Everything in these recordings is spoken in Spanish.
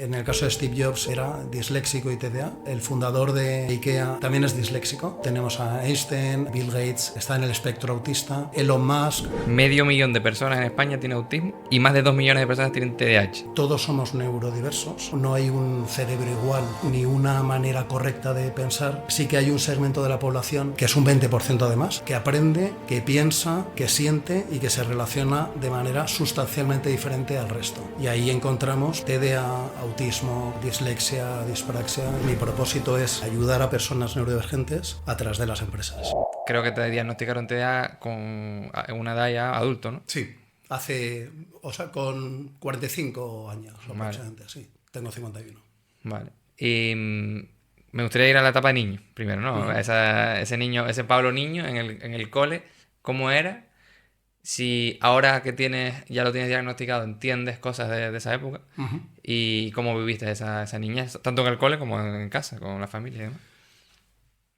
En el caso de Steve Jobs era disléxico y TDA. El fundador de IKEA también es disléxico. Tenemos a Einstein, Bill Gates, está en el espectro autista, Elon Musk. 500.000 de personas en España tienen autismo y más de 2 millones de personas tienen TDAH. Todos somos neurodiversos. No hay un cerebro igual ni una manera correcta de pensar. Sí que hay un segmento de la población, que es un 20% además, que aprende, que piensa, que siente y que se relaciona de manera sustancialmente diferente al resto. Y ahí encontramos TDA, autismo, dislexia, dispraxia. Mi propósito es ayudar a personas neurodivergentes a través de las empresas. Creo que te diagnosticaron TDA con una edad ya adulto, ¿no? Sí, con 45 años aproximadamente, sí. Tengo 51. Vale. Y me gustaría ir a la etapa de niño primero, ¿no? Ese niño, ese Pablo niño en el cole, ¿cómo era? Si ahora que ya lo tienes diagnosticado, entiendes cosas de esa época y cómo viviste esa niñez, tanto en el cole como en casa, con la familia y demás.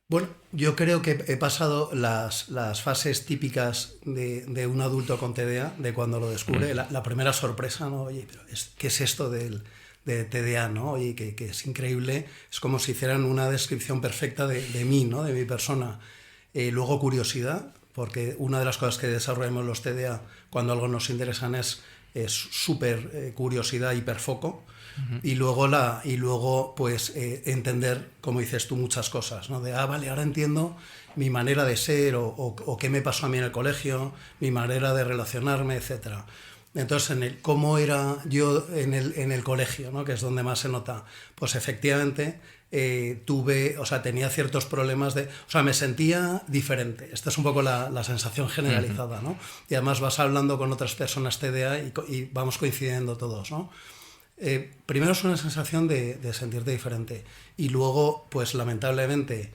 Bueno, yo creo que he pasado las fases típicas de un adulto con TDA, de cuando lo descubre. La primera sorpresa, ¿no? Oye, pero ¿qué es esto de TDA, ¿no? Oye, que es increíble. Es como si hicieran una descripción perfecta de mí, ¿no? De mi persona. Luego curiosidad, porque una de las cosas que desarrollamos los TDA cuando algo nos interesa es súper curiosidad, hiperfoco. Y luego pues entender, como dices tú, muchas cosas, ¿no? Vale, ahora entiendo mi manera de ser o qué me pasó a mí en el colegio, mi manera de relacionarme, etc. Entonces, cómo era yo en el colegio, ¿no? Que es donde más se nota, pues efectivamente tenía ciertos problemas me sentía diferente. Esta es un poco la sensación generalizada, ¿no? Y además vas hablando con otras personas TDA y vamos coincidiendo todos, ¿no? Primero es una sensación de sentirte diferente y luego, pues lamentablemente,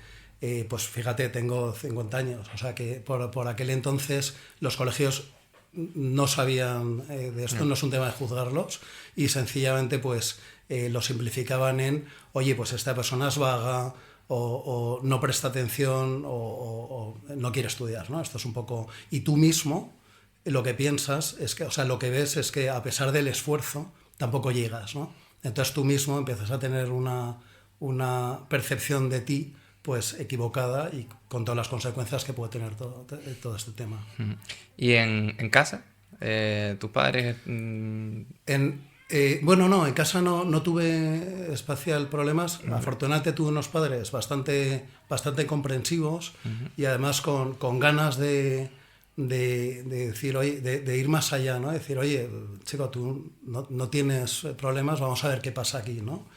pues fíjate, tengo 50 años, o sea que por aquel entonces los colegios no sabían de esto, no es un tema de juzgarlos y sencillamente pues lo simplificaban en, oye, pues esta persona es vaga o no presta atención o no quiere estudiar, ¿no? Esto es un poco... Y tú mismo lo que piensas es que, o sea, lo que ves es que a pesar del esfuerzo tampoco llegas, ¿no? Entonces tú mismo empiezas a tener una percepción de ti pues equivocada y con todas las consecuencias que puede tener todo este tema. ¿Y en casa? ¿Tus padres...? Bueno, no, en casa no tuve especial problemas. Afortunadamente tuve unos padres bastante comprensivos y además con ganas de decir, oye, de ir más allá, ¿no? Decir, oye, chico, tú no tienes problemas, vamos a ver qué pasa aquí, ¿no?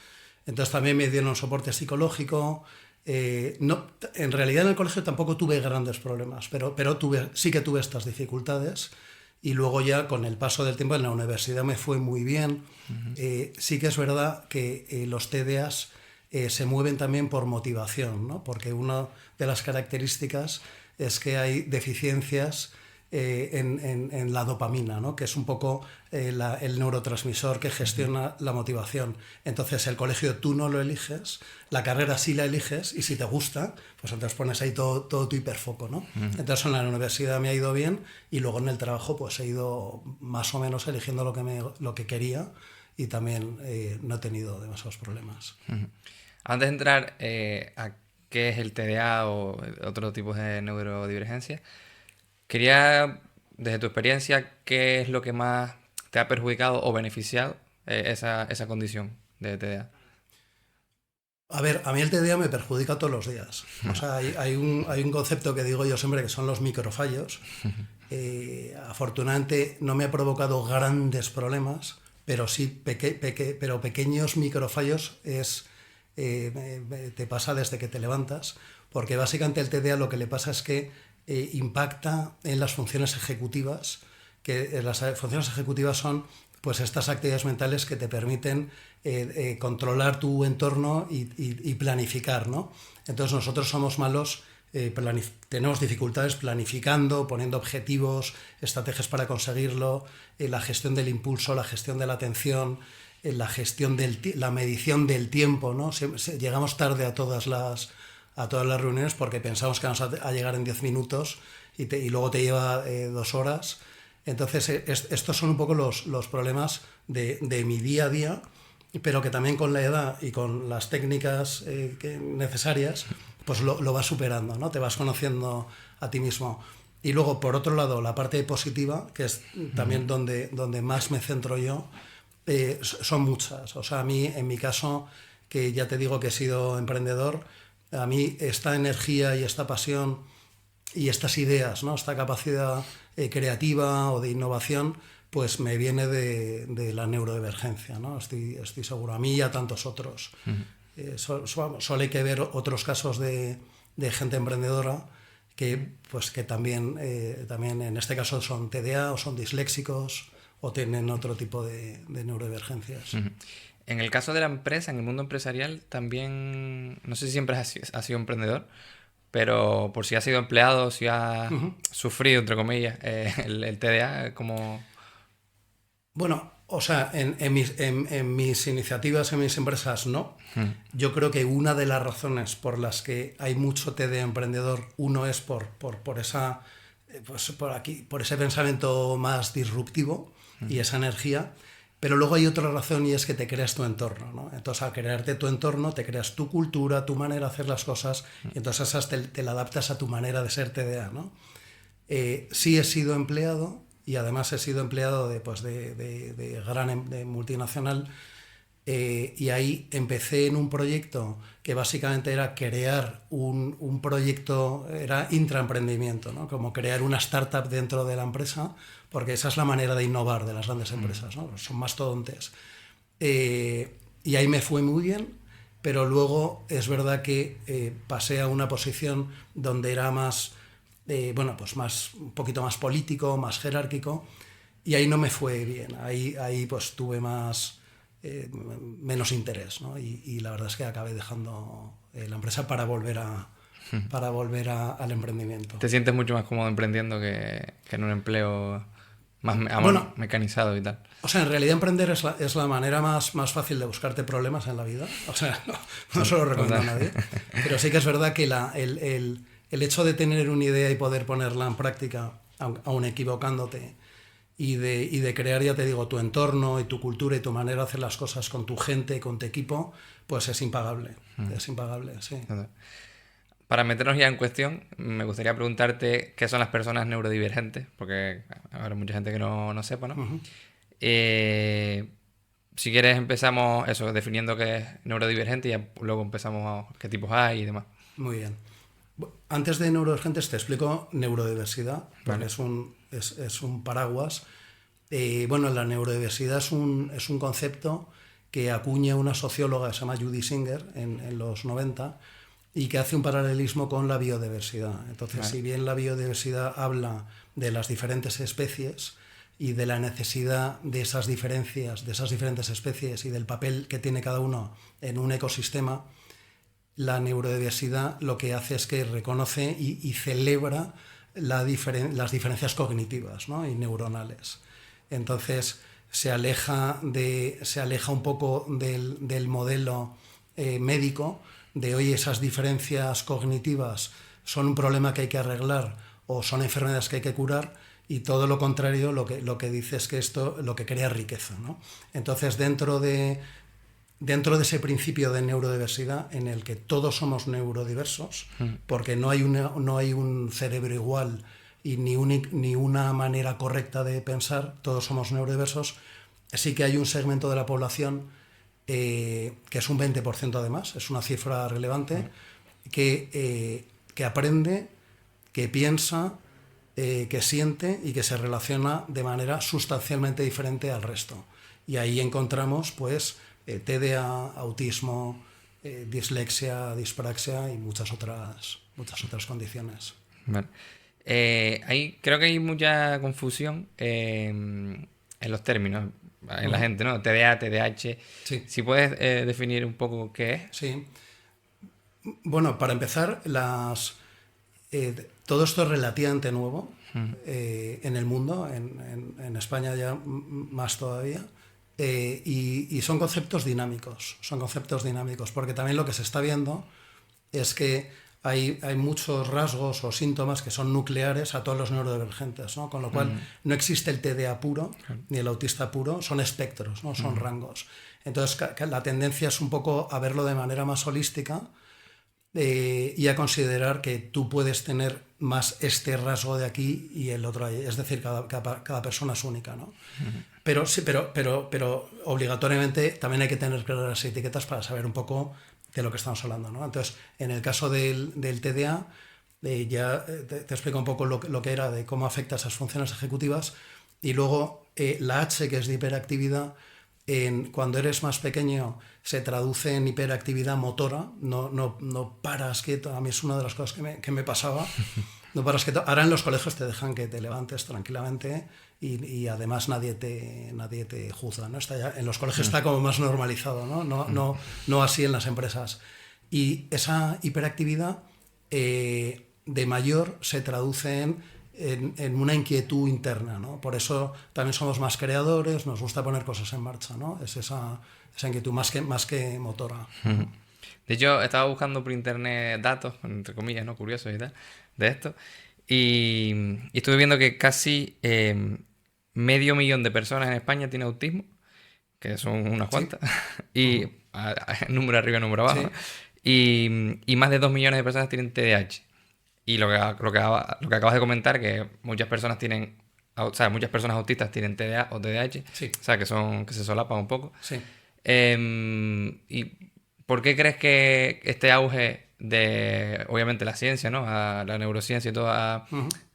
Entonces también me dieron soporte psicológico. En realidad en el colegio tampoco tuve grandes problemas, pero sí que tuve estas dificultades y luego ya con el paso del tiempo en la universidad me fue muy bien. Sí que es verdad que los TDAs se mueven también por motivación, ¿no? Porque una de las características es que hay deficiencias en la dopamina, ¿no? Que es un poco el neurotransmisor que gestiona la motivación. Entonces el colegio tú no lo eliges, la carrera sí la eliges y si te gusta, pues entonces pones ahí todo tu hiperfoco, ¿no? Entonces en la universidad me ha ido bien y luego en el trabajo pues he ido más o menos eligiendo lo que quería y también no he tenido demasiados problemas. Antes de entrar a qué es el TDA o otro tipo de neurodivergencia, quería, desde tu experiencia, ¿qué es lo que más te ha perjudicado o beneficiado esa condición de TDA? A ver, a mí el TDA me perjudica todos los días. O sea, hay un concepto que digo yo siempre que son los microfallos. Afortunadamente no me ha provocado grandes problemas, pero sí pero pequeños microfallos te pasa desde que te levantas, porque básicamente el TDA lo que le pasa es que impacta en las funciones ejecutivas, que las funciones ejecutivas son pues estas actividades mentales que te permiten controlar tu entorno y planificar, ¿no? Entonces nosotros somos malos, tenemos dificultades planificando, poniendo objetivos, estrategias para conseguirlo, la gestión del impulso, la gestión de la atención, la gestión la medición del tiempo, ¿no? Llegamos tarde a todas las reuniones porque pensamos que vamos a llegar en 10 minutos y luego te lleva 2 horas. Entonces, estos son un poco los problemas de mi día a día, pero que también con la edad y con las técnicas necesarias, pues lo vas superando, ¿no? Te vas conociendo a ti mismo. Y luego, por otro lado, la parte positiva, que es también donde más me centro yo, son muchas. O sea, a mí, en mi caso, que ya te digo que he sido emprendedor, a mí esta energía y esta pasión y estas ideas, ¿no? Esta capacidad creativa o de innovación, pues me viene de la neurodivergencia, ¿no? Estoy seguro. A mí y a tantos otros. Solo hay que ver otros casos de gente emprendedora que también en este caso son TDA o son disléxicos o tienen otro tipo de neurodivergencias. En el caso de la empresa, en el mundo empresarial, también, no sé si siempre has sido emprendedor, pero por si has sido empleado, si has sufrido, entre comillas, el TDA, como... Bueno, o sea, en mis iniciativas, en mis empresas, no. Yo creo que una de las razones por las que hay mucho TDA emprendedor, uno es por esa, pues por ese pensamiento más disruptivo y esa energía. Pero luego hay otra razón y es que te creas tu entorno, ¿no? Entonces, al crearte tu entorno, te creas tu cultura, tu manera de hacer las cosas, y entonces esas te la adaptas a tu manera de ser TDA, ¿no? Sí he sido empleado, y además he sido empleado de multinacional, y ahí empecé en un proyecto que básicamente era crear un proyecto, era intraemprendimiento, ¿no? Como crear una startup dentro de la empresa, porque esa es la manera de innovar de las grandes empresas, ¿no? Son mastodontes. Y ahí me fue muy bien, pero luego es verdad que pasé a una posición donde era más, un poquito más político, más jerárquico, y ahí no me fue bien. Ahí pues tuve menos interés, ¿no? Y la verdad es que acabé dejando la empresa para volver al emprendimiento. ¿Te sientes mucho más cómodo emprendiendo que en un empleo más mecanizado y tal? O sea, en realidad emprender es la manera más fácil de buscarte problemas en la vida. O sea, no se lo recomiendo a nadie. Pero sí que es verdad que el hecho de tener una idea y poder ponerla en práctica, aun equivocándote, y de crear, ya te digo, tu entorno y tu cultura y tu manera de hacer las cosas con tu gente y con tu equipo, pues es impagable. Es impagable, sí. Para meternos ya en cuestión, me gustaría preguntarte qué son las personas neurodivergentes, porque habrá mucha gente que no sepa, ¿no? Si quieres empezamos eso, definiendo qué es neurodivergente y luego empezamos a qué tipos hay y demás. Muy bien. Antes de neurodivergentes te explico neurodiversidad, porque Vale. es un paraguas. La neurodiversidad es un concepto que acuña una socióloga que se llama Judy Singer en los 90 y que hace un paralelismo con la biodiversidad. Entonces, si bien la biodiversidad habla de las diferentes especies y de la necesidad de esas diferencias, de esas diferentes especies y del papel que tiene cada uno en un ecosistema, la neurodiversidad lo que hace es que reconoce y celebra las diferencias cognitivas, ¿no? Y neuronales. Entonces se aleja un poco del modelo médico de hoy esas diferencias cognitivas son un problema que hay que arreglar o son enfermedades que hay que curar, y todo lo contrario, lo que dice es que esto lo que crea riqueza, ¿no? Entonces dentro de ese principio de neurodiversidad en el que todos somos neurodiversos, porque no hay un cerebro igual y ni una manera correcta de pensar, todos somos neurodiversos, sí que hay un segmento de la población que es un 20% además, es una cifra relevante, que aprende, que piensa, que siente y que se relaciona de manera sustancialmente diferente al resto. Y ahí encontramos pues TDA, autismo, dislexia, dispraxia y muchas otras condiciones. Vale. Creo que hay mucha confusión en los términos, en la gente, ¿no? TDA, TDAH. Sí. Si puedes definir un poco qué es. Sí. Bueno, para empezar, todo esto es relativamente nuevo en el mundo, en España ya más todavía. Y son conceptos dinámicos, porque también lo que se está viendo es que hay muchos rasgos o síntomas que son nucleares a todos los neurodivergentes, ¿no? Con lo cual no existe el TDA puro ni el autista puro, son espectros, ¿no? Son rangos. Entonces la tendencia es un poco a verlo de manera más holística y a considerar que tú puedes tener más este rasgo de aquí y el otro ahí. Es decir, cada persona es única, ¿no? Pero sí, pero obligatoriamente también hay que tener claras las etiquetas para saber un poco de lo que estamos hablando, ¿no? Entonces, en el caso del TDA, ya te explico un poco lo que era de cómo afecta esas funciones ejecutivas. Y luego la H, que es de hiperactividad, cuando eres más pequeño se traduce en hiperactividad motora, no paras quieto. A mí es una de las cosas que me pasaba. No paras quieto. Ahora en los colegios te dejan que te levantes tranquilamente y además nadie te juzga, ¿no? En los colegios está como más normalizado, ¿no? No así en las empresas. Y esa hiperactividad de mayor se traduce en una inquietud interna, ¿no? Por eso también somos más creadores, nos gusta poner cosas en marcha, ¿no? Es esa inquietud más que motora. De hecho, estaba buscando por internet datos, entre comillas, ¿no? Curiosos y tal, de esto. Y estuve viendo que casi 500.000 de personas en España tienen autismo, que son unas cuantas. Y número arriba, número abajo. ¿No? Y más de 2 millones de personas tienen TDAH. Y lo que acabas de comentar, que muchas personas muchas personas autistas tienen TDA o TDAH, Sí. o sea, que se solapan un poco. Sí. ¿Y por qué crees que este auge de, obviamente, la ciencia, ¿no? La neurociencia y todo ha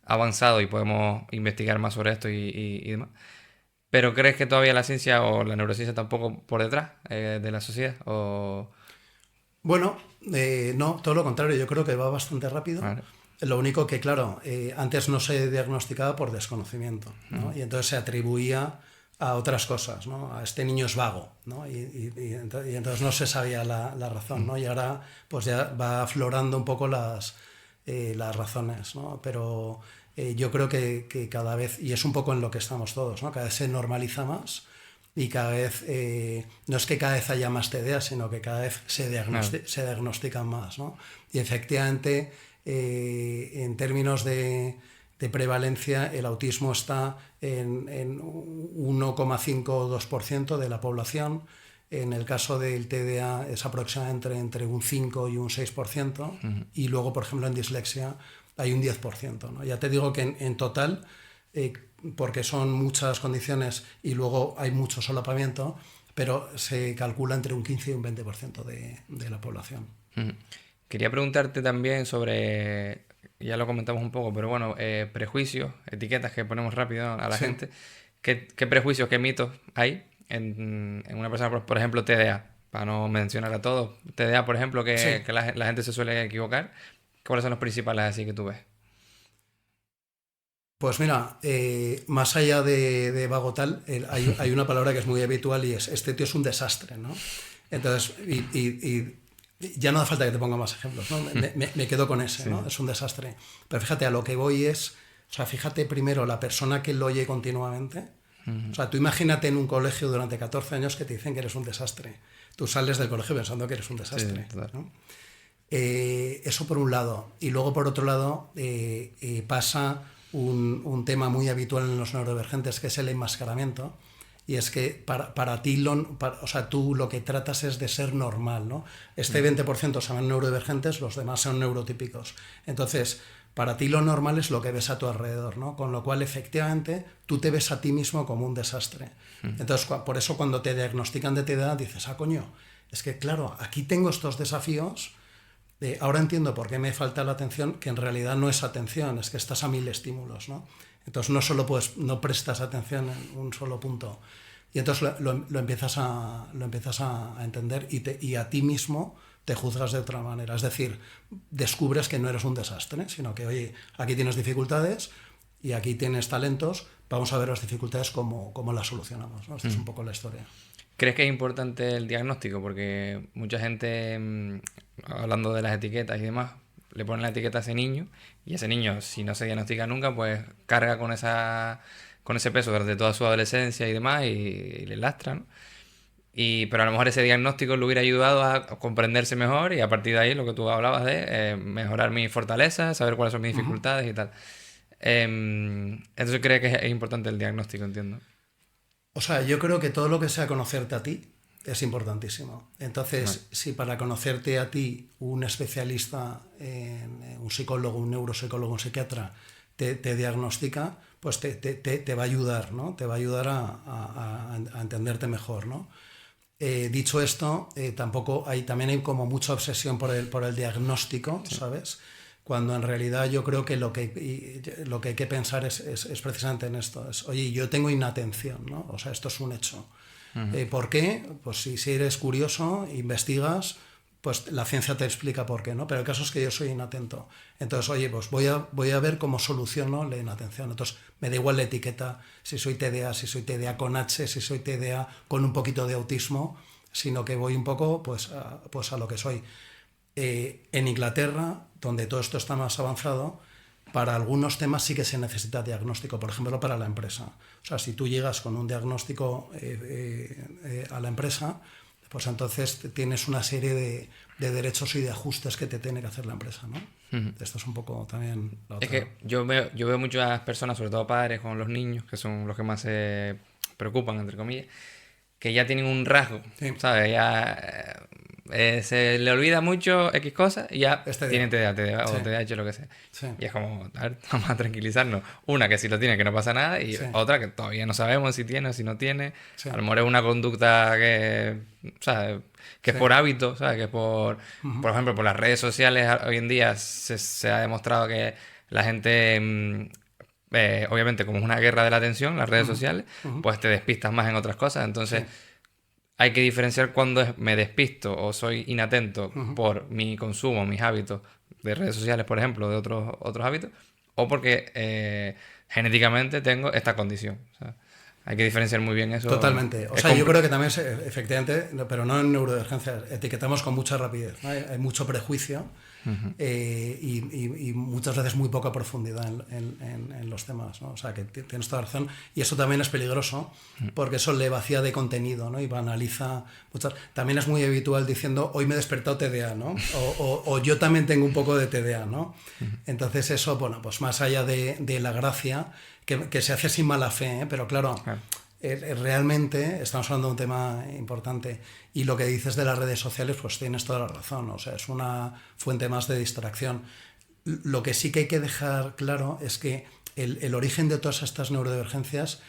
avanzado y podemos investigar más sobre esto y demás? ¿Pero crees que todavía la ciencia o la neurociencia está un poco por detrás de la sociedad? Bueno, no, todo lo contrario, yo creo que va bastante rápido. Vale. Lo único que, claro, antes no se diagnosticaba por desconocimiento, ¿no? Y entonces se atribuía a otras cosas, ¿no? A este niño es vago, ¿no? Y entonces no se sabía la razón, ¿no? Y ahora pues ya va aflorando un poco las razones, ¿no? Pero yo creo que cada vez, y es un poco en lo que estamos todos, ¿no? Cada vez se normaliza más y cada vez, no es que cada vez haya más TDA, sino que cada vez se diagnostican más, ¿no? Y efectivamente, en términos de prevalencia, el autismo está en 1,5 o 2% de la población. En el caso del TDA es aproximadamente entre un 5 y un 6%. Y luego, por ejemplo, en dislexia hay un 10%, ¿no? Ya te digo que en total, porque son muchas condiciones y luego hay mucho solapamiento, pero se calcula entre un 15 y un 20% de la población. Quería preguntarte también sobre, ya lo comentamos un poco, pero bueno, prejuicios, etiquetas que ponemos rápido a la gente. ¿Qué prejuicios, qué mitos hay en una persona, por ejemplo, TDA? Para no mencionar a todos. TDA, por ejemplo, que la gente se suele equivocar. ¿Cuáles son los principales así que tú ves? Pues mira, más allá de vago tal, hay una palabra que es muy habitual y es: este tío es un desastre, ¿no? Entonces, y ya no hace falta que te ponga más ejemplos, ¿no? Me quedo con ese, ¿no? Es un desastre. Pero fíjate, a lo que voy es, o sea, fíjate primero la persona que lo oye continuamente. O sea, tú imagínate en un colegio durante 14 años que te dicen que eres un desastre. Tú sales del colegio pensando que eres un desastre, ¿no? Eso por un lado. Y luego por otro lado pasa un tema muy habitual en los neurodivergentes, que es el enmascaramiento. Y es que para ti, o sea, tú lo que tratas es de ser normal, ¿no? Este 20% son neurodivergentes, los demás son neurotípicos. Entonces, para ti lo normal es lo que ves a tu alrededor, ¿no? Con lo cual, efectivamente, tú te ves a ti mismo como un desastre. Entonces, por eso cuando te diagnostican de TDA dices, coño, es que claro, aquí tengo estos desafíos, ahora entiendo por qué me falta la atención, que en realidad no es atención, es que estás a 1000 estímulos, ¿no? Entonces no prestas atención en un solo punto. Y entonces lo empiezas a entender y a ti mismo te juzgas de otra manera. Es decir, descubres que no eres un desastre, sino que, oye, aquí tienes dificultades y aquí tienes talentos, vamos a ver las dificultades, cómo las solucionamos, ¿no? Esta es un poco la historia. ¿Crees que es importante el diagnóstico? Porque mucha gente, hablando de las etiquetas y demás, le ponen la etiqueta a ese niño y ese niño, si no se diagnostica nunca, pues carga con ese peso durante toda su adolescencia y demás y le lastra, ¿no? Pero a lo mejor ese diagnóstico le hubiera ayudado a comprenderse mejor y a partir de ahí lo que tú hablabas de mejorar mis fortalezas, saber cuáles son mis dificultades y tal. Entonces creo que es importante el diagnóstico, entiendo. O sea, yo creo que todo lo que sea conocerte a ti es importantísimo. Entonces, si para conocerte a ti un especialista, un psicólogo, un neuropsicólogo, un psiquiatra, te diagnostica, pues te va a ayudar, ¿no? Te va a ayudar a entenderte mejor, ¿no? Dicho esto, también hay como mucha obsesión por el diagnóstico, ¿sabes? Cuando en realidad yo creo que lo que hay que pensar es precisamente en esto. Oye, yo tengo inatención, ¿no? O sea, esto es un hecho. ¿Por qué? Pues si eres curioso, investigas, pues la ciencia te explica por qué, ¿no? Pero el caso es que yo soy inatento. Entonces, oye, pues voy a ver cómo soluciono la inatención. Entonces, me da igual la etiqueta, si soy TDA, si soy TDA con H, si soy TDA con un poquito de autismo, sino que voy un poco pues a lo que soy. En Inglaterra, donde todo esto está más avanzado, para algunos temas sí que se necesita diagnóstico, por ejemplo, para la empresa. O sea, si tú llegas con un diagnóstico a la empresa, pues entonces tienes una serie de derechos y de ajustes que te tiene que hacer la empresa, ¿no? Esto es un poco también la otra. Es que yo veo muchas personas, sobre todo padres con los niños, que son los que más se preocupan, entre comillas, que ya tienen un rasgo, Sí. ¿sabes? Ya se le olvida mucho X cosas y ya tienen TDA o TDAH, lo que sea. Sí. Y es como, a ver, vamos a tranquilizarnos. Una, que si lo tiene, que no pasa nada, y otra, que todavía no sabemos si tiene o si no tiene. Sí. A lo mejor es una conducta que, ¿sabes? Que es por hábito, ¿sabes? Que es por ejemplo, por las redes sociales hoy en día se ha demostrado que la gente... obviamente, como es una guerra de la atención, las redes sociales, pues te despistas más en otras cosas. Entonces, hay que diferenciar cuando me despisto o soy inatento por mi consumo, mis hábitos de redes sociales, por ejemplo, de otros hábitos, o porque genéticamente tengo esta condición. O sea, hay que diferenciar muy bien eso. Totalmente. O sea, yo creo que también, efectivamente, pero no en neurodivergencias, etiquetamos con mucha rapidez, ¿no? Hay mucho prejuicio y muchas veces muy poca profundidad en los temas, ¿no? O sea, que tienes toda razón. Y eso también es peligroso porque eso le vacía de contenido, ¿no? Y banaliza muchas... También es muy habitual diciendo, hoy me he despertado TDA, ¿no? O yo también tengo un poco de TDA, ¿no? Entonces eso, bueno, pues más allá de la gracia, que se hace sin mala fe, ¿eh? Pero claro, realmente estamos hablando de un tema importante y lo que dices de las redes sociales, pues tienes toda la razón, o sea, es una fuente más de distracción. Lo que sí que hay que dejar claro es que el origen de todas estas neurodivergencias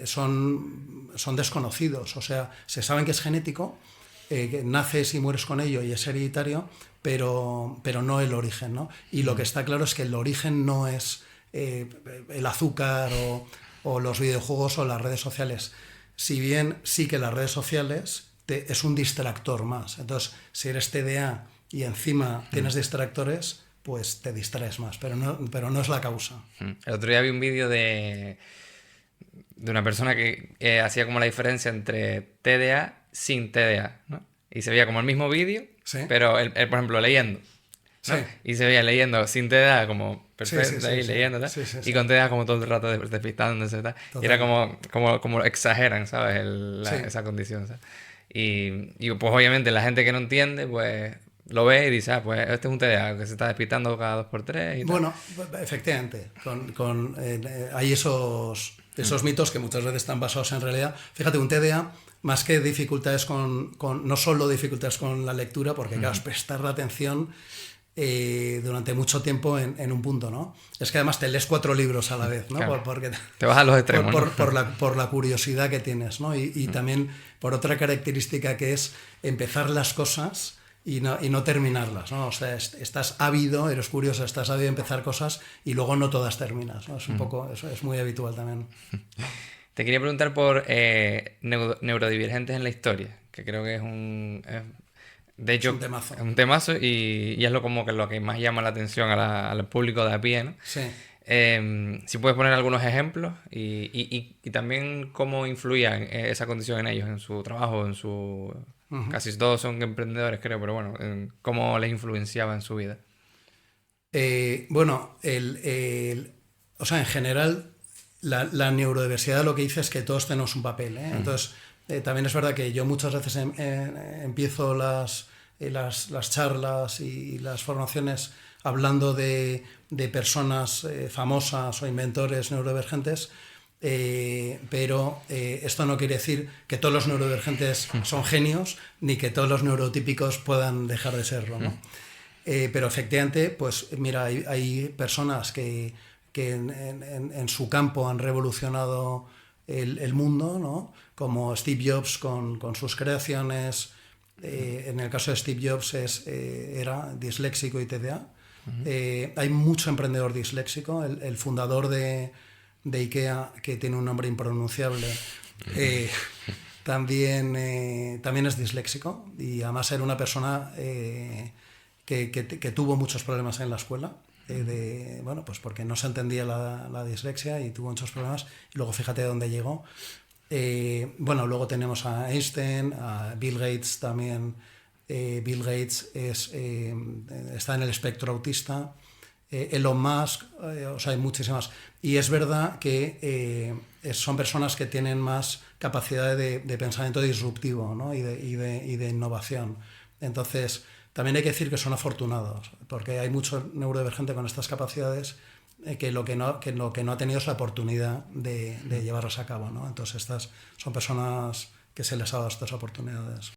son desconocidos, o sea, se saben que es genético, que naces y mueres con ello y es hereditario, pero no el origen, ¿no? Y lo que está claro es que el origen no es el azúcar o los videojuegos o las redes sociales. Si bien sí que las redes sociales es un distractor más. Entonces, si eres TDA y encima tienes distractores, pues te distraes más, pero no es la causa. El otro día vi un vídeo de una persona que hacía como la diferencia entre TDA sin TDA, ¿no? Y se veía como el mismo vídeo, pero él, por ejemplo, leyendo, ¿no? Sí. Y se veía leyendo sin TDA como perfecto, ahí leyendo, ¿no? Y con TDA como todo el rato despistándose, ¿no? Y era como exageran, ¿sabes? Esa condición, ¿sabes? Y pues obviamente la gente que no entiende, pues lo ve y dice, pues este es un TDA que se está despistando cada 2x3 y bueno, efectivamente, hay esos mitos que muchas veces están basados en realidad. Fíjate, un TDA, más que dificultades no solo dificultades con la lectura, porque claro, es prestar la atención durante mucho tiempo en un punto, ¿no? Es que además te lees 4 libros a la vez, ¿no? Claro. Porque te vas a los extremos, ¿no? por la curiosidad que tienes, ¿no? Y también por otra característica que es empezar las cosas y no terminarlas, ¿no? O sea, estás ávido, eres curioso, estás ávido de empezar cosas y luego no todas terminas, ¿no? Es un poco, eso es muy habitual también. Te quería preguntar por neurodivergentes en la historia, que creo que de hecho, es un temazo y es lo que más llama la atención al público de a pie, ¿no? Sí. Si puedes poner algunos ejemplos y también cómo influía esa condición en ellos, en su trabajo, en su... Casi todos son emprendedores, creo, pero bueno, cómo les influenciaba en su vida. Bueno, o sea, en general, la neurodiversidad lo que dice es que todos tenemos un papel, ¿eh? Entonces, también es verdad que yo muchas veces empiezo las charlas y las formaciones hablando de personas famosas o inventores neurodivergentes pero esto no quiere decir que todos los neurodivergentes son genios, ni que todos los neurotípicos puedan dejar de serlo, ¿no? Pero efectivamente, pues mira, hay personas que en su campo han revolucionado el mundo, ¿no? Como Steve Jobs con sus creaciones. En el caso de Steve Jobs era disléxico y TDA. Hay mucho emprendedor disléxico. El fundador de IKEA, que tiene un nombre impronunciable, también es disléxico, y además era una persona que tuvo muchos problemas en la escuela. Bueno, pues porque no se entendía la dislexia y tuvo muchos problemas, y luego fíjate dónde llegó. Bueno, luego tenemos a Einstein, a Bill Gates también. Bill Gates está en el espectro autista. Elon Musk, o sea, hay muchísimas. Y es verdad que son personas que tienen más capacidad de pensamiento disruptivo, ¿no? y de innovación. Entonces, también hay que decir que son afortunados, porque hay mucho neurodivergente con estas capacidades que lo que no ha tenido es la oportunidad de llevarlas a cabo, ¿no? Entonces, estas son personas que se les ha dado estas oportunidades.